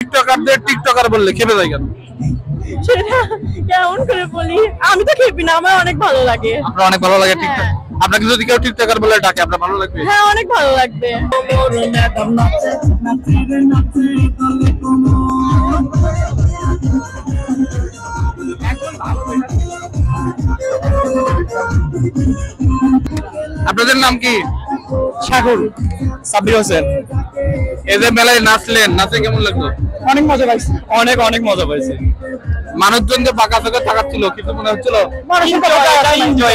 টিকটকারদের TikToker বললে খেপে যায় কেন? সেটা কেমন করে বলি, আমি তো খেপি না, আমার অনেক ভালো লাগে। আপনার অনেক ভালো লাগে টিকটক? আপনাকে যদি কেউ টিকটকার বলে ডাকে আপনার ভালো লাগবে? হ্যাঁ, অনেক ভালো লাগবে। আপনাদের নাম কি? সাগর, সাব্বির হোসেন। এদের মেলায় নাচলেন, নাচে কেমন লাগলো? অনেক মজা পাইছি, অনেক অনেক মজা পাইছি। মানুষজনদের বাঁকা চোখে থাকাচ্ছিল, কিছু মনে হচ্ছিল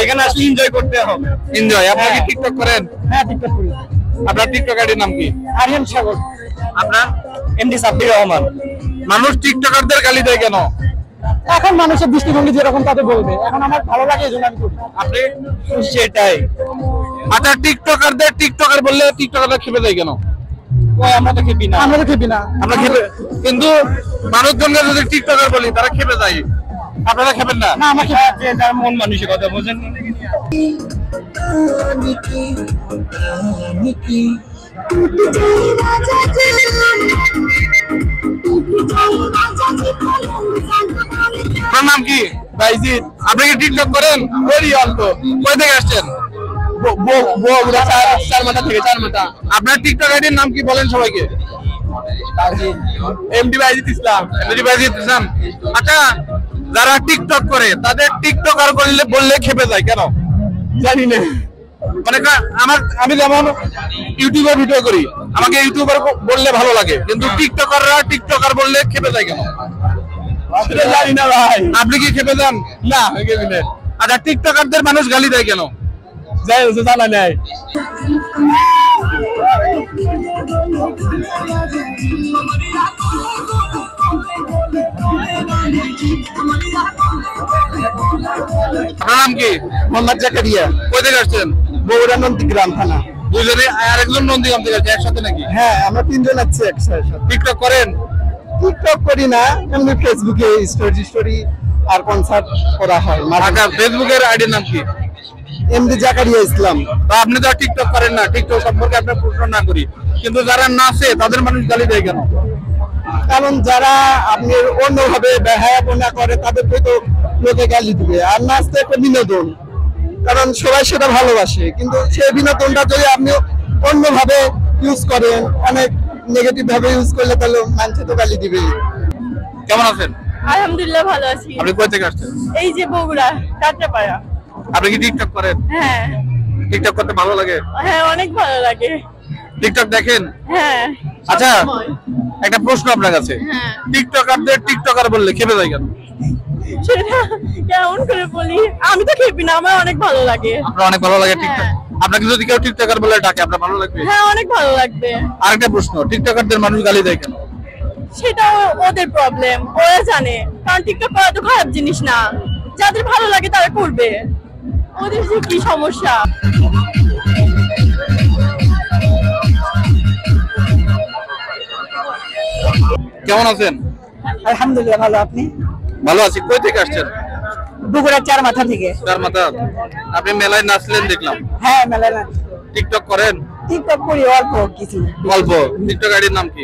এখানে আসলে এনজয় করতে হবে। এনজয়। আপনি কি টিকটক করেন? হ্যাঁ, টিকটক করি। আপনার টিকটক আইডির নাম কি? আরিয়ান সাগর। আপনার? এমডি সাব্বির রহমান। মানুষ টিকটকারদের গালি দেয় কেন? এখন মানুষের দৃষ্টিভঙ্গি যেরকম তাদের বলবে, এখন আমার ভালো লাগে এই জন্য আমি করি। আপনি? সেটাই। আচ্ছা, টিকটকারদের টিকটকার বললে টিকটকাররা খেপে যায় কেন? আমরা তো খেপি না, আমরা তো খেপি না। আমরা খেপে, কিন্তু মানুষজনকে যদি টিকটকার বলি তারা খেপে যায়, আপনারা খেপেন না? না, আমার খেপে যার মন মানুষের কথা বোঝেন। আপনার নাম কি? বাইজিৎ। আপনি কি টিকটক করেন? করি অল্প। কই থেকে আসছেন? বগুড়া চারমাথা থেকে। চারমাথা। আপনার টিকটক আইডির নাম কি বলেন সবাইকে? এমডি বাইজিৎ ইসলাম। এমডি বাইজিৎ ইসলাম। আচ্ছা, যারা টিকটক করে তাদের টিকটকার বললে খেপে যায় কেন? জানি না। মানে আমি যেমন ইউটিউবে ভিডিও করি, আমাকে ইউটিউবার বললে ভালো লাগে, কিন্তু টিকটকাররা টিকটকার বললে খেপে যায় কেন? সেটা জানি না ভাই। আপনি কি খেপে যান? না, খেপি না। আচ্ছা, টিকটকারদের মানুষ গালি দেয় কেন? যাই হোক, জানা নাই। আপনার নাম কি? মোহাম্মদ জাকারিয়া। কই থেকে আসছেন? বগুড়া নন্দীগ্রাম থানা। দুজনে আরেকজন নন্দীগ্রাম থেকে আসছে, একসাথে নাকি? হ্যাঁ, আমরা তিনজন আছি একসাথে। টিকটক করেন? টিকটক করি না, এমনি ফেসবুকে স্টোরি আর কনসার্ট করা হয়। আচ্ছা, ফেসবুকের আইডির নাম কি? এমডি জাকারিয়া ইসলাম। তো আপনি তো টিকটক করেন না, টিকটক সম্পর্কে আপনার প্রশ্ন না করি, কিন্তু যারা নাচে তাদের মানুষ গালি দেয় কেন? কারণ যারা আপনি অন্যভাবে বেহায়াপনা করে তাদেরকে তো লোকে গালি দিবে। আর নাচতে একটা বিনোদন, কারণ সবাই সেটা ভালোবাসে, কিন্তু সেই বিনোদনটা যদি আপনি অন্যভাবে ইউজ করেন, অনেক নেগেটিভ ভাবে ইউজ করলে, তাহলে মানুষ তো গালি দিবে। কেমন আছেন? আলহামদুলিল্লাহ, ভালো আছি। আপনি কই থেকে আসছেন? এই যে বগুড়া কাটরাপাড়া। আপনি কি টিকটক করেন? হ্যাঁ। টিকটক করতে ভালো লাগে? হ্যাঁ, অনেক ভালো লাগে। টিকটক দেখেন? হ্যাঁ। আচ্ছা, সবসময়। একটা প্রশ্ন আপনার কাছে। হ্যাঁ। টিকটকারদের টিকটকার বললে খেপে যায় কেন? সেটা কেমন করে বলি, আমি তো খেপি না, আমার অনেক ভালো লাগে। আপনার অনেক ভালো লাগে টিকটক? হ্যাঁ। আপনাকে যদি কেউ টিকটকার বলে ডাকে আপনার ভালো লাগবে? হ্যাঁ, অনেক ভালো লাগবে। আরেকটা প্রশ্ন, টিকটকারদের মানুষ গালি দেয় কেন? সেটা ওদের প্রবলেম, ওরা জানে। কারণ টিকটক করা তো খারাপ জিনিস না, যাদের ভালো লাগে তারা করবে, ওদের যে কি সমস্যা। কেমন আছেন? আলহামদুলিল্লাহ, ভালো। আপনি? ভালো আছি। কই থেকে আসছেন? বগুড়া চারমাথা থেকে। চারমাথা। আপনি মেলায় নাচলেন দেখলাম, হ্যাঁ, মেলা না। টিকটক করেন? টিকটক করি অল্প কিছু। গল্প। টিকটক আইডির নাম কি?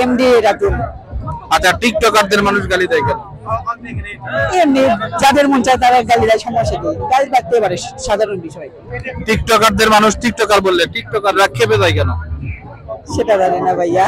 এমডি রাতুল। আচ্ছা, টিকটকারদের মানুষ গালি দেয় কেন? এমনি যাদের মন চায় তারা গালি দেয়, সমস্যা নেই, গালি থাকতে পারে, সাধারণ বিষয়। টিকটকারদের মানুষ টিকটকার বললে টিকটকাররা খেপে যায় কেন? সেটা জানি না ভাইয়া।